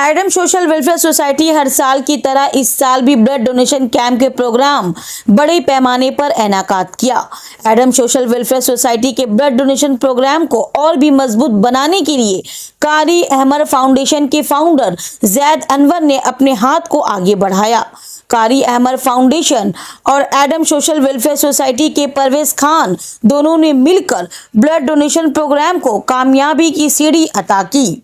Adam social welfare society हर साल की तरह इस साल भी ब्लड डोनेशन कैंप के प्रोग्राम बड़े पैमाने पर इनेकाद किया। एडम सोशल वेलफेयर सोसाइटी के ब्लड डोनेशन प्रोग्राम को और भी मजबूत बनाने के लिए कारी अहमद फाउंडेशन के फाउंडर जैद अनवर ने अपने हाथ को आगे बढ़ाया। कारी अहमद फाउंडेशन और एडम सोशल वेलफेयर सोसाइटी के परवेज खान दोनों ने मिलकर ब्लड डोनेशन प्रोग्राम को कामयाबी की सीढ़ी अता की।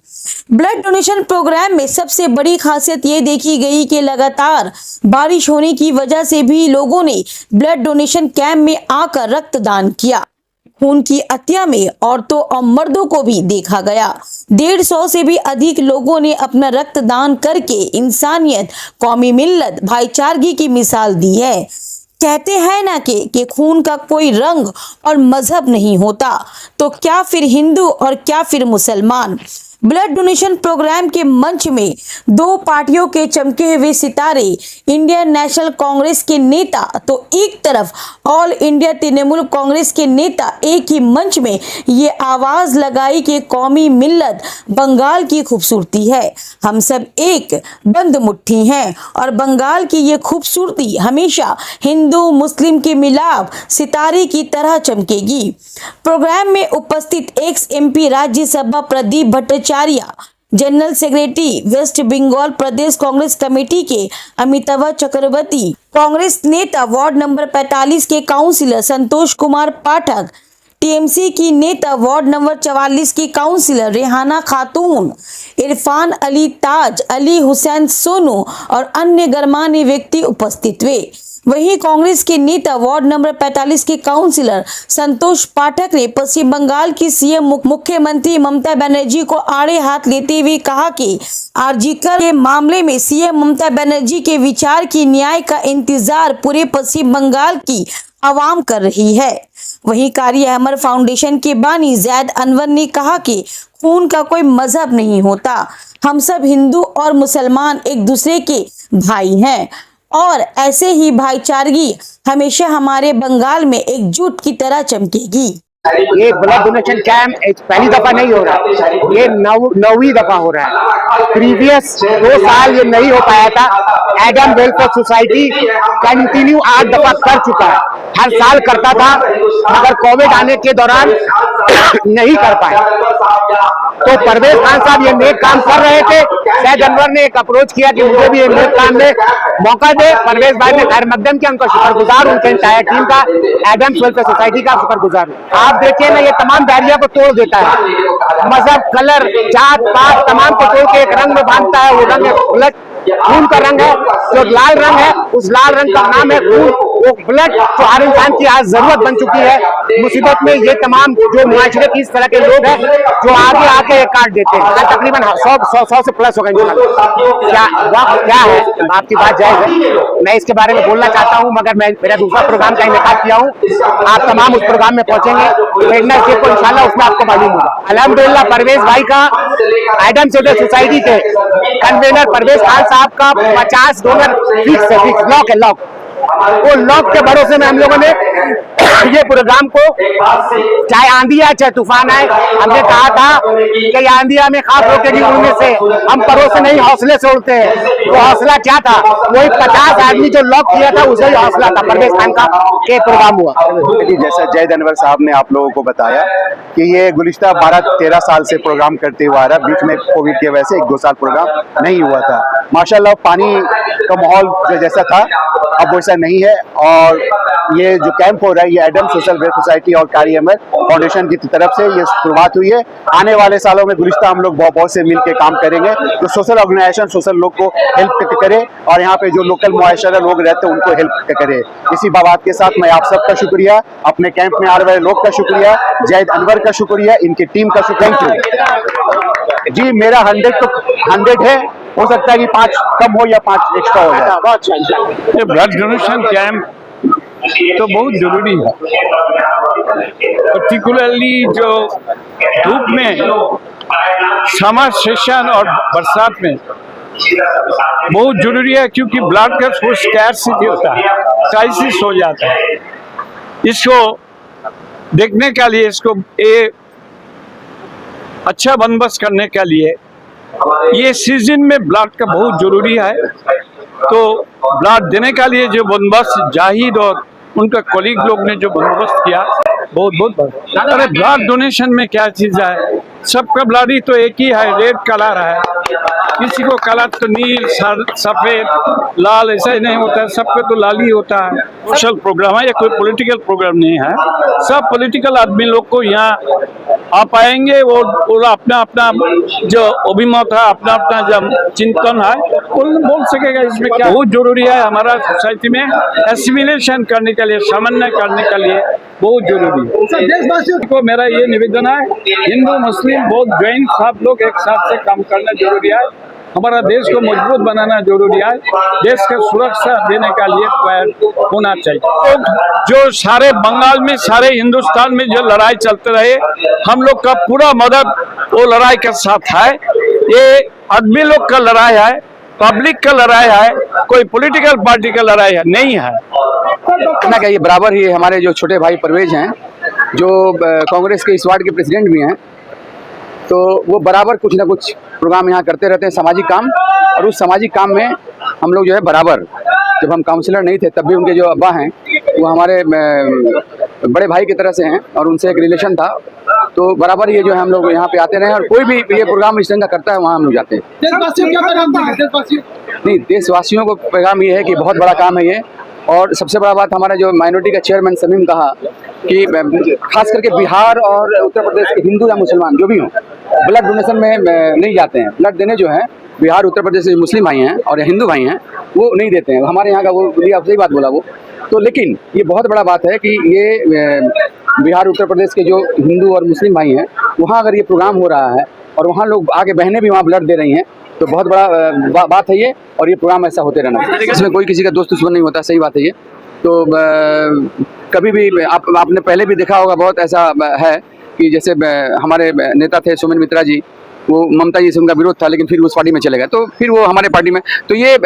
ब्लड डोनेशन प्रोग्राम में सबसे बड़ी खासियत ये देखी गई कि लगातार बारिश होने की वजह से भी लोगों ने ब्लड डोनेशन कैंप में आकर रक्तदान किया। खून की अतिया में औरतों और मर्दों को भी देखा गया। 150 से भी अधिक लोगों ने अपना रक्तदान करके इंसानियत, कौमी मिल्लत, भाईचारगी की मिसाल दी है। कहते हैं ना कि खून का कोई रंग और मजहब नहीं होता, तो क्या फिर हिंदू और क्या फिर मुसलमान। ब्लड डोनेशन प्रोग्राम के मंच में दो पार्टियों के चमके हुए सितारे, इंडियन नेशनल कांग्रेस के नेता तो एक तरफ ऑल इंडिया तृणमूल कांग्रेस के नेता एक ही मंच में ये आवाज लगाई कि कौमी मिल्लत बंगाल की खूबसूरती है, हम सब एक बंद मुट्ठी हैं और बंगाल की ये खूबसूरती हमेशा हिंदू मुस्लिम के मिलाप सितारे की तरह चमकेगी। प्रोग्राम में उपस्थित ex MP Rajya Sabha Pradeep Bhattacharya, general secretary West Bengal Pradesh Congress committee के अमिताभ चक्रवर्ती, कांग्रेस नेता वार्ड नंबर 45 के काउंसिलर संतोष कुमार पाठक, TMC की नेता वार्ड नंबर 44 की काउंसिलर रेहाना खातून, इरफान अली, ताज अली, हुसैन सोनू और अन्य गणमान्य व्यक्ति उपस्थित हुए। वहीं कांग्रेस के नेता वार्ड नंबर 45 के काउंसिलर संतोष पाठक ने पश्चिम बंगाल की CM मुख्यमंत्री ममता बनर्जी को आड़े हाथ लेते हुए कहा कि आरजीकर के मामले में CM ममता बनर्जी के विचार की न्याय का इंतजार पूरे पश्चिम बंगाल की आवाम कर रही है। वहीं कारी अहमद फाउंडेशन के बानी जैद अनवर ने कहा कि खून का कोई मजहब नहीं होता, हम सब हिंदू और मुसलमान एक दूसरे के भाई हैं और ऐसे ही भाईचारगी हमेशा हमारे बंगाल में एकजुट की तरह चमकेगी। ये ब्लड डोनेशन कैंप पहली दफा नहीं हो रहा, ये 9वीं दफा हो रहा है। प्रीवियस 2 साल ये नहीं हो पाया था। एडम वेलफेयर सोसाइटी कंटिन्यू 8 दफा कर चुका है, हर साल करता था, मगर कोविड आने के दौरान नहीं कर पाए। तो परवेज खान साहब ये नेक काम कर रहे थे। जैद अनवर ने एक अप्रोच किया कि मुझे भी नेक काम में मौका दे। परवेज भाई ने खैर मकदम किया, उनका शुक्रगुजार, उनके एंटायर टीम का, एडम वेलफेयर सोसाइटी का शुक्रगुजार। आप देखिए ना, ये तमाम बैरियर को तोड़ देता है। मजहब, कलर, जात पात तमाम को तोड़ के एक रंग में बांधता है। वो रंग ब्लड खून का रंग है, जो लाल रंग है, उस लाल रंग का नाम है खून। वो ब्लड जो हर इंसान की आज जरूरत बन चुकी है। मुसीबत में ये तमाम जो मुआशरे की इस तरह के लोग हैं जो आगे आके काट देते हैं। तकरीबन 100 से प्लस हो गए। क्या है, आपकी बात जायज है, मैं इसके बारे में बोलना चाहता हूँ, मगर मैं मेरा दूसरा प्रोग्राम का इनेकाद किया हूँ। आप तमाम उस प्रोग्राम में पहुंचेंगे, इंशाल्लाह उसमें आपको मालूम होगा। अल्हम्दुलिल्लाह परवेज भाई का, एडम सोशल सोसाइटी के कन्वेनर परवेज खान साहब का 50 डोनर फिक्स है, फिक्स लॉक है, लॉक। वो लॉक के भरोसे में हम लोगों ने ये प्रोग्राम को, चाहे आंधी आए चाहे तूफान आए, हमने कहा था कि आंधिया में खास रोकेगी उड़ने से, हम परों से नहीं हौसले से उड़ते हैं। वो हौसला क्या था? वही 50 आदमी जो लॉक किया था, उसे ही हौसला था परवेज खान का के प्रोग्राम हुआ। जैसा जैद अनवर साहब ने आप लोगों को बताया कि ये गुज़िश्ता 12-13 साल से प्रोग्राम करते हुआ आ रहा, बीच में कोविड की वजह से 1-2 साल प्रोग्राम नहीं हुआ था। माशाल्लाह पानी का माहौल जैसा था अब वैसा नहीं है। और ये जो कैंप हो रहा है, ये एडम सोशल वेलफेयर सोसाइटी और कारी अहमद फाउंडेशन की तरफ से ये शुरुआत हुई है। आने वाले सालों में गुज़िश्ता हम लोग बहुत से मिल के काम करेंगे, जो सोशल ऑर्गेनाइजेशन सोशल लोग को हेल्प करे और यहाँ पे जो लोकल मुआशरा लोग रहते हैं उनको हेल्प करे। इसी बात के साथ मैं आप सबका शुक्रिया, अपने कैंप में आ रहे लोग का शुक्रिया, जैद अनवर का शुक्रिया, इनकी टीम का शुक्रिया। जी मेरा 100 तो 100 है, हो सकता है कि 5 कम हो या 5 एक्स्ट्रा हो जाए। ब्लड डोनेशन कैंप तो बहुत जरूरी है, पर्टिकुलरली जो धूप में, समर सेशन और बरसात में बहुत जरूरी है, क्योंकि ब्लड का सोर्स स्कैर्सिटी होता है, क्राइसिस हो जाता है। इसको देखने के लिए, इसको अच्छा बंदोबस्त करने के लिए ये सीजन में ब्लड का बहुत जरूरी है। तो ब्लड देने के लिए जो बंदोबस्त जाहिद और उनका कलीग लोग ने जो बंदोबस्त किया, बहुत बहुत। अरे ब्लड डोनेशन में क्या चीज है, सबका ब्लड ही तो एक ही है, रेड कलर है। किसी को कलर तो नील सफेद लाल ऐसा ही नहीं होता है, सबका तो लाल ही होता है। सोशल प्रोग्राम है, या कोई पॉलिटिकल प्रोग्राम नहीं है। सब पॉलिटिकल आदमी लोग को यहाँ आ पाएंगे, वो अपना अपना जो अभिमत है, अपना अपना जो चिंतन है वो बोल सकेगा। इसमें क्या बहुत जरूरी है, हमारा सोसाइटी में एसिमिलेशन करने के लिए, समन्वय करने के लिए बहुत जरूरी है। देशवासियों को मेरा ये निवेदन है, हिंदू मुस्लिम बौद्ध जैन सब लोग एक साथ से काम करना जरूरी है। हमारा देश को मजबूत बनाना जरूरी है, देश का सुरक्षा देने का लिए प्रयास होना चाहिए। तो जो सारे बंगाल में, सारे हिंदुस्तान में जो लड़ाई चलते रहे, हम लोग का पूरा मदद वो लड़ाई के साथ है। ये आदमी लोग का लड़ाई है, पब्लिक का लड़ाई है, कोई पॉलिटिकल पार्टी का लड़ाई है नहीं है। कहना क्या, ये बराबर ही हमारे जो छोटे भाई परवेज हैं, जो कांग्रेस के इस वार्ड के प्रेसिडेंट भी हैं, तो वो बराबर कुछ ना कुछ प्रोग्राम यहाँ करते रहते हैं, सामाजिक काम। और उस सामाजिक काम में हम लोग जो है बराबर, जब हम काउंसलर नहीं थे तब भी उनके जो अब्बा हैं वो हमारे बड़े भाई की तरह से हैं और उनसे एक रिलेशन था। तो बराबर ये जो है हम लोग यहाँ पे आते रहे, और कोई भी ये प्रोग्राम इस तरह का करता है वहाँ हम लोग जाते हैं। देशवासियों क्या पैगाम देंगे? देशवासियों नहीं, देशवासियों को पैगाम ये है कि बहुत बड़ा काम है ये। और सबसे बड़ा बात, हमारा जो माइनॉरिटी का चेयरमैन समीम कहा कि खास करके बिहार और उत्तर प्रदेश के हिंदू या मुसलमान जो भी हों, ब्लड डोनेशन में नहीं जाते हैं। ब्लड देने जो है बिहार उत्तर प्रदेश से मुस्लिम भाई हैं और हिंदू भाई हैं, वो नहीं देते हैं। हमारे यहाँ का वो सही बात बोला वो तो। लेकिन ये बहुत बड़ा बात है कि ये बिहार उत्तर प्रदेश के जो हिंदू और मुस्लिम भाई हैं, वहाँ अगर ये प्रोग्राम हो रहा है और वहाँ लोग आगे बहनें भी वहाँ ब्लड दे रही हैं, तो बहुत बड़ा बात है ये। और ये प्रोग्राम ऐसा होते रहना चाहिए, इसमें कोई किसी का दोस्त दुश्मन नहीं होता, सही बात है ये। तो कभी भी आपने पहले भी देखा होगा, बहुत ऐसा है कि जैसे हमारे नेता थे सुमित मित्रा जी, वो ममता जी से उनका विरोध था, लेकिन फिर उस पार्टी में चले गए, तो फिर वो हमारे पार्टी में। तो ये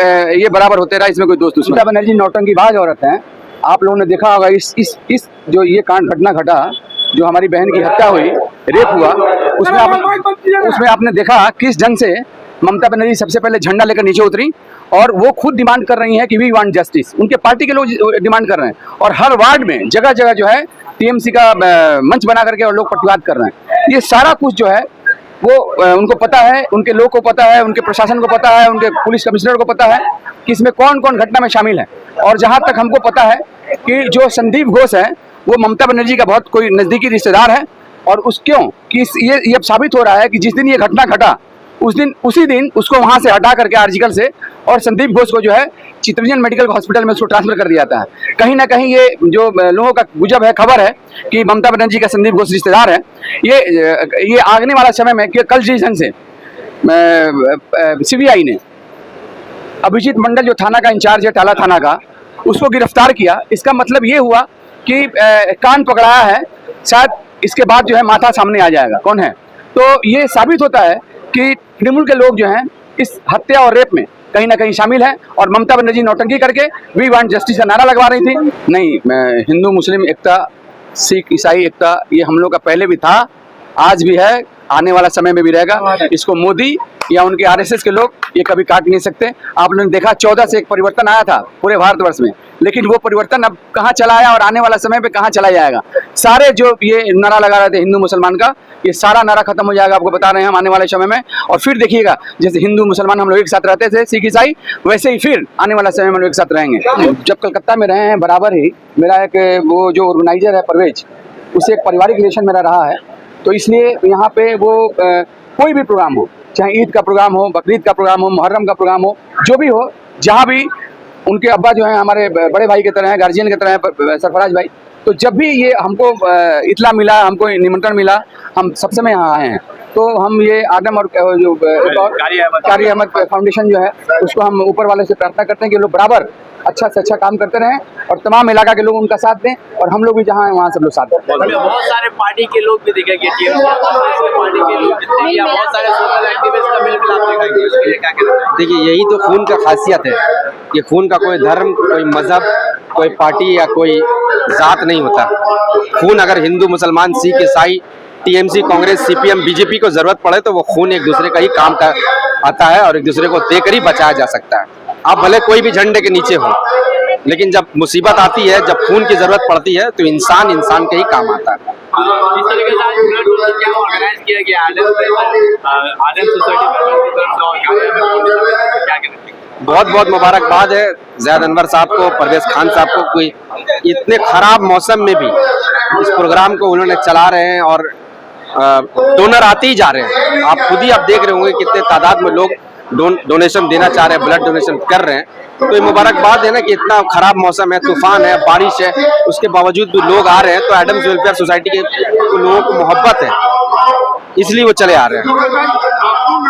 बराबर होते रहा, इसमें कोई दोस्त दुश्मन। ममता बनर्जी नौटंकीबाज औरत हैं। आप लोगों ने देखा होगा इस जो ये घटना घटा, जो हमारी बहन की हत्या हुई, रेप हुआ, उसमें आपने देखा किस ढंग से ममता बनर्जी सबसे पहले झंडा लेकर नीचे उतरी और वो खुद डिमांड कर रही हैं कि वी वांट जस्टिस। उनके पार्टी के लोग डिमांड कर रहे हैं और हर वार्ड में जगह जगह जो है टीएमसी का मंच बना करके और लोग प्रतिवाद कर रहे हैं। ये सारा कुछ जो है वो उनको पता है, उनके लोग को पता है, उनके प्रशासन को पता है, उनके पुलिस कमिश्नर को पता है कि इसमें कौन कौन घटना में शामिल है। और जहाँ तक हमको पता है कि जो संदीप घोष है वो ममता बनर्जी का बहुत कोई नज़दीकी रिश्तेदार है। और क्यों कि ये अब साबित हो रहा है कि जिस दिन ये घटना घटा उसी दिन उसको वहां से हटा करके आर्जिकल से, और संदीप घोष को जो है चित्तरंजन मेडिकल हॉस्पिटल में उसको ट्रांसफर कर दिया था। कहीं ना कहीं ये जो लोगों का गुजब है, खबर है कि ममता बनर्जी का संदीप घोष रिश्तेदार है। ये आगने वाला समय में कि कल जिस ढंग से सीबीआई ने अभिजीत मंडल जो थाना का इंचार्ज है टाला थाना का, उसको गिरफ्तार किया, इसका मतलब ये हुआ कि कान पकड़ाया है, शायद इसके बाद जो है माथा सामने आ जाएगा कौन है। तो ये साबित होता है कि तृणमूल के लोग जो हैं इस हत्या और रेप में कहीं ना कहीं शामिल हैं और ममता बनर्जी नौटंकी करके वी वांट जस्टिस का नारा लगवा रही थी। नहीं, हिंदू मुस्लिम एकता, सिख ईसाई एकता, ये हम लोग का पहले भी था, आज भी है, आने वाला समय में भी रहेगा। इसको मोदी या उनके आरएसएस के लोग ये कभी काट नहीं सकते। आप लोगों ने देखा 14 से एक परिवर्तन आया था पूरे भारतवर्ष में, लेकिन वो परिवर्तन अब कहाँ चला आया और आने वाला समय पे कहाँ चला जाएगा। सारे जो ये नारा लगा रहे थे हिंदू मुसलमान का, ये सारा नारा खत्म हो जाएगा, आपको बता रहे हैं हम आने वाले समय में। और फिर देखिएगा जैसे हिंदू मुसलमान हम लोग एक साथ रहते थे, सिख ईसाई, वैसे ही फिर आने वाला समय में लोग एक साथ रहेंगे। जब कलकत्ता में रहे हैं बराबर ही मेरा एक वो जो ऑर्गेनाइजर है परवेज, उससे एक पारिवारिक रिलेशन मेरा रहा है। तो इसलिए यहाँ पे वो कोई भी प्रोग्राम हो, चाहे ईद का प्रोग्राम हो, बकरीद का प्रोग्राम हो, मुहर्रम का प्रोग्राम हो, जो भी हो, जहाँ भी उनके अब्बा जो हैं हमारे बड़े भाई की तरह हैं, गार्जियन की तरह हैं सरफराज भाई, तो जब भी ये हमको इतला मिला, हमको निमंत्रण मिला, हम सब समय यहाँ आए हैं। तो हम ये आदम और जो कारी अहमद फाउंडेशन जो है उसको हम ऊपर वाले से प्रार्थना करते हैं कि लोग बराबर अच्छा से अच्छा काम करते रहें और तमाम इलाका के लोग उनका साथ दें और हम लोग भी जहाँ हैं वहाँ सब लोग साथ दें। बहुत सारे पार्टी के लोग भी दिखेंगे, पार्टी के लोग जितने या बहुत सारे सोशल एक्टिविस्ट का मिलकर आप देखेंगे, क्या कहते हैं? देखिए, यही तो खून का खासियत है। ये खून का कोई धर्म, कोई मजहब, कोई पार्टी या कोई जात नहीं होता। खून अगर हिंदू मुसलमान सिख ईसाई टीएमसी, कांग्रेस, सीपीएम, बीजेपी को जरूरत पड़े तो वो खून एक दूसरे का ही काम का आता है और एक दूसरे को देकर ही बचाया जा सकता है। आप भले कोई भी झंडे के नीचे हो, लेकिन जब मुसीबत आती है, जब खून की जरूरत पड़ती है तो इंसान इंसान के ही काम आता है। इस तरीके से आज ब्लड डोनेशन कैंप ऑर्गेनाइज किया गया आदम सोसाइटी क्या कहते बहुत बहुत मुबारकबाद है ज़ैद अनवर साहब को, परवेज खान साहब को, कोई इतने खराब मौसम में भी इस प्रोग्राम को उन्होंने चला रहे हैं और डोनर आते ही जा रहे हैं। आप खुद ही आप देख रहे होंगे कितने तादाद में लोग डोनेशन देना चाह रहे हैं, ब्लड डोनेशन कर रहे हैं। तो ये मुबारकबाद है ना कि इतना खराब मौसम है, तूफान है, बारिश है, उसके बावजूद भी लोग आ रहे हैं। तो एडम्स वेलफेयर सोसाइटी के लोगों को मोहब्बत है, इसलिए वो चले आ रहे हैं।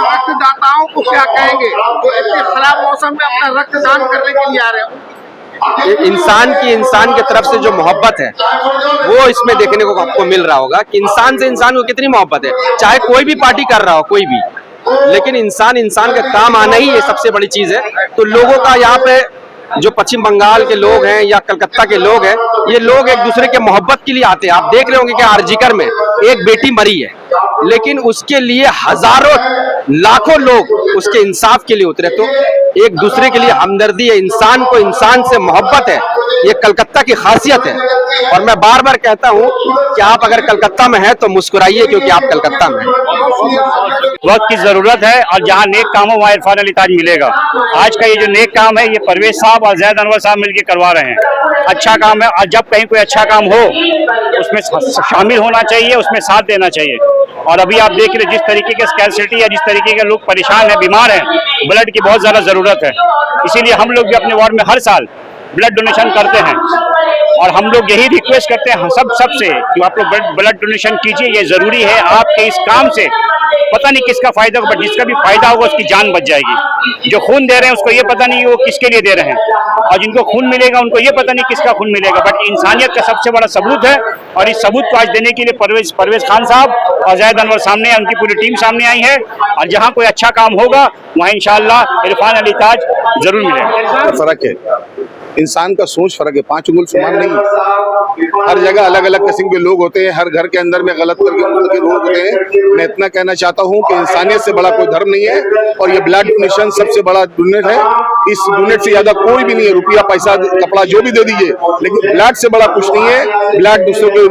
रक्तदाताओं को क्या कहेंगे जो इतने खराब मौसम में अपना रक्तदान करने के लिए आ रहे हैं? इंसान की तरफ से जो मोहब्बत है वो इसमें देखने को आपको मिल रहा होगा कि इंसान से इंसान को कितनी मोहब्बत है। चाहे कोई भी पार्टी कर रहा हो, कोई भी, लेकिन इंसान इंसान का काम आना ही ये सबसे बड़ी चीज है। तो लोगों का यहाँ पे जो पश्चिम बंगाल के लोग हैं या कलकत्ता के लोग हैं, ये लोग एक दूसरे के मोहब्बत के लिए आते हैं। आप देख रहे होंगे कि आरजीकर में एक बेटी मरी है, लेकिन उसके लिए हजारों लाखों लोग उसके इंसाफ के लिए उतरे। तो एक दूसरे के लिए हमदर्दी है, इंसान को इंसान से मोहब्बत है, ये कलकत्ता की खासियत है। और मैं बार बार कहता हूँ कि आप अगर कलकत्ता में हैं तो मुस्कुराइए, क्योंकि आप कलकत्ता में हैं। वक्त की जरूरत है और जहाँ नेक काम हो वहाँ इरफान अली ताज मिलेगा। आज का ये जो नेक काम है, ये परवेज साहब और ज़ैद अनवर साहब मिलकर करवा रहे हैं। अच्छा काम है, और जब कहीं कोई अच्छा काम हो उसमें शामिल होना चाहिए, उसमें साथ देना चाहिए। और अभी आप देख रहे जिस तरीके के स्कैरसिटी है, जिस तरीके के लोग परेशान हैं, बीमार हैं, ब्लड की बहुत ज़्यादा ज़रूरत है। इसीलिए हम लोग भी अपने वार्ड में हर साल ब्लड डोनेशन करते हैं और हम लोग यही रिक्वेस्ट करते हैं सबसे कि आप लोग ब्लड डोनेशन कीजिए। ये ज़रूरी है, आपके इस काम से पता नहीं किसका फायदा होगा, बट जिसका भी फायदा होगा उसकी जान बच जाएगी। जो खून दे रहे हैं उसको ये पता नहीं वो किसके लिए दे रहे हैं, और जिनको खून मिलेगा उनको ये पता नहीं किसका खून मिलेगा, बट इंसानियत का सबसे बड़ा सबूत है। और इस सबूत को आज देने के लिए परवेज खान साहब और ज़ैद अनवर सामने, उनकी पूरी टीम सामने आई है। और जहाँ कोई अच्छा काम होगा वहाँ इंशाअल्लाह इरफान अली ताज जरूर मिलेगा। फर्क है, इंसान का सोच फर्क है, 5 उंगल समान नहीं है। हर जगह अलग अलग किस्म के लोग होते हैं, हर घर के अंदर में गलत करके लोग होते हैं। मैं इतना कहना चाहता हूं कि इंसानियत से बड़ा कोई धर्म नहीं है, और ये ब्लड डोनेशन सबसे बड़ा डोनेट है। इस डोनेट से ज्यादा कोई भी नहीं है, रुपया, पैसा, कपड़ा जो भी दे दीजिए, लेकिन ब्लड से बड़ा कुछ नहीं है। ब्लड दूसरों के,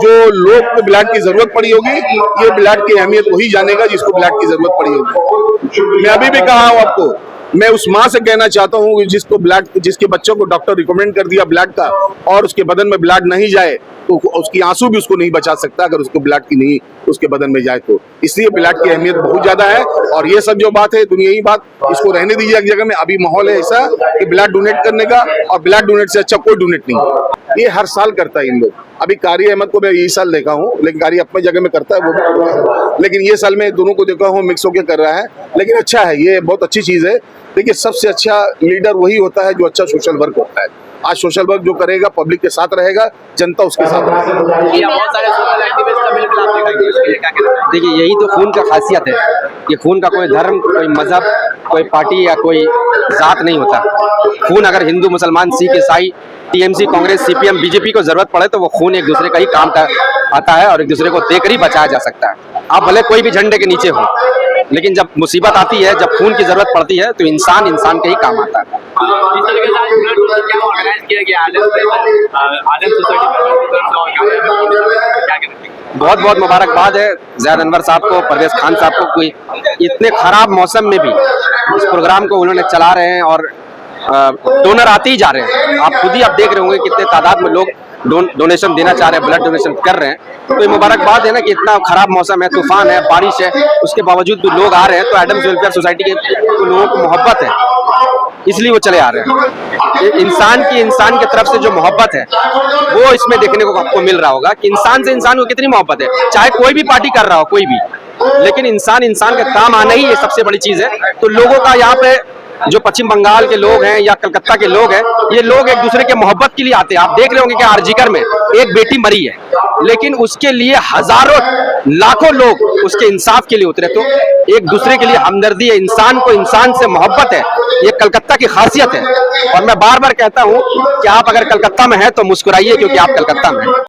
जो लोग को ब्लड की जरूरत पड़ी होगी, ये ब्लड की अहमियत वही जानेगा जिसको ब्लड की जरूरत पड़ी होगी। मैं अभी भी कहा हूँ आपको, मैं उस माँ से कहना चाहता हूँ जिसको ब्लड, जिसके बच्चों को डॉक्टर रिकमेंड कर दिया ब्लड का, और उसके बदन में ब्लड नहीं जाए तो उसकी आंसू भी उसको नहीं बचा सकता अगर उसको ब्लड की नहीं उसके बदन में जाए तो। इसलिए ब्लड की अहमियत बहुत ज्यादा है। और ये सब जो बात है दुनियाई बात, इसको रहने दीजिए एक जगह में। अभी माहौल है ऐसा कि ब्लड डोनेट करने का, और ब्लड डोनेट से अच्छा कोई डोनेट नहीं। ये हर साल करता है इन लोग। अभी कारी अहमद को मैं यही साल देखा हूँ, लेकिन कारी अपनी जगह में करता है वो भी, लेकिन ये साल में दोनों को देखा हूँ मिक्स होकर कर रहा है। लेकिन अच्छा है, ये बहुत अच्छी चीज है। देखिए, सबसे अच्छा लीडर वही होता है जो अच्छा सोशल वर्क होता है। आज सोशल वर्क जो करेगा, पब्लिक के साथ रहेगा, जनता उसके साथ रहेगी। देखिए, यही तो खून का खासियत है। ये खून का कोई धर्म, कोई मजहब, कोई पार्टी या कोई जात नहीं होता। खून अगर हिंदू, मुसलमान, सिख, ईसाई, टीएमसी, कांग्रेस, सीपीएम, बीजेपी को जरूरत पड़े तो वो खून एक दूसरे का ही काम का आता है और एक दूसरे को देकर ही बचाया जा सकता है। आप भले कोई भी झंडे के नीचे हो, लेकिन जब मुसीबत आती है, जब खून की जरूरत पड़ती है तो इंसान इंसान के ही काम आता है। इस तरीके से आज ब्लड डोनेशन कैंप ऑर्गेनाइज किया गया आदम सोसाइटी। बहुत बहुत मुबारकबाद है ज़ैद अनवर साहब को, परवेज खान साहब को, कोई इतने खराब मौसम में भी इस प्रोग्राम को उन्होंने चला रहे हैं और डोनर आते ही जा रहे हैं। आप खुद ही आप देख रहे होंगे कितने तादाद में लोग डोनेशन देना चाह रहे हैं, ब्लड डोनेशन कर रहे हैं। तो ये मुबारकबाद है ना कि इतना खराब मौसम है, तूफान है, बारिश है, उसके बावजूद भी लोग आ रहे हैं। तो एडम्स वेलफेयर सोसाइटी के लोगों को मोहब्बत है, इसलिए वो चले आ रहे हैं। इंसान की तरफ से जो मोहब्बत है वो इसमें देखने को आपको मिल रहा होगा कि इंसान से इंसान को कितनी मोहब्बत है। चाहे कोई भी पार्टी कर रहा हो, कोई भी, लेकिन इंसान इंसान का काम आना ही ये सबसे बड़ी चीज है। तो लोगों का यहाँ पे जो पश्चिम बंगाल के लोग हैं या कलकत्ता के लोग हैं, ये लोग एक दूसरे के मोहब्बत के लिए आते हैं। आप देख रहे होंगे कि आरजीकर में एक बेटी मरी है, लेकिन उसके लिए हजारों लाखों लोग उसके इंसाफ के लिए उतरे। तो एक दूसरे के लिए हमदर्दी है, इंसान को इंसान से मोहब्बत है, ये कलकत्ता की खासियत है। और मैं बार बार कहता हूँ कि आप अगर कलकत्ता में हैं तो मुस्कुराइए, क्योंकि आप कलकत्ता में हैं।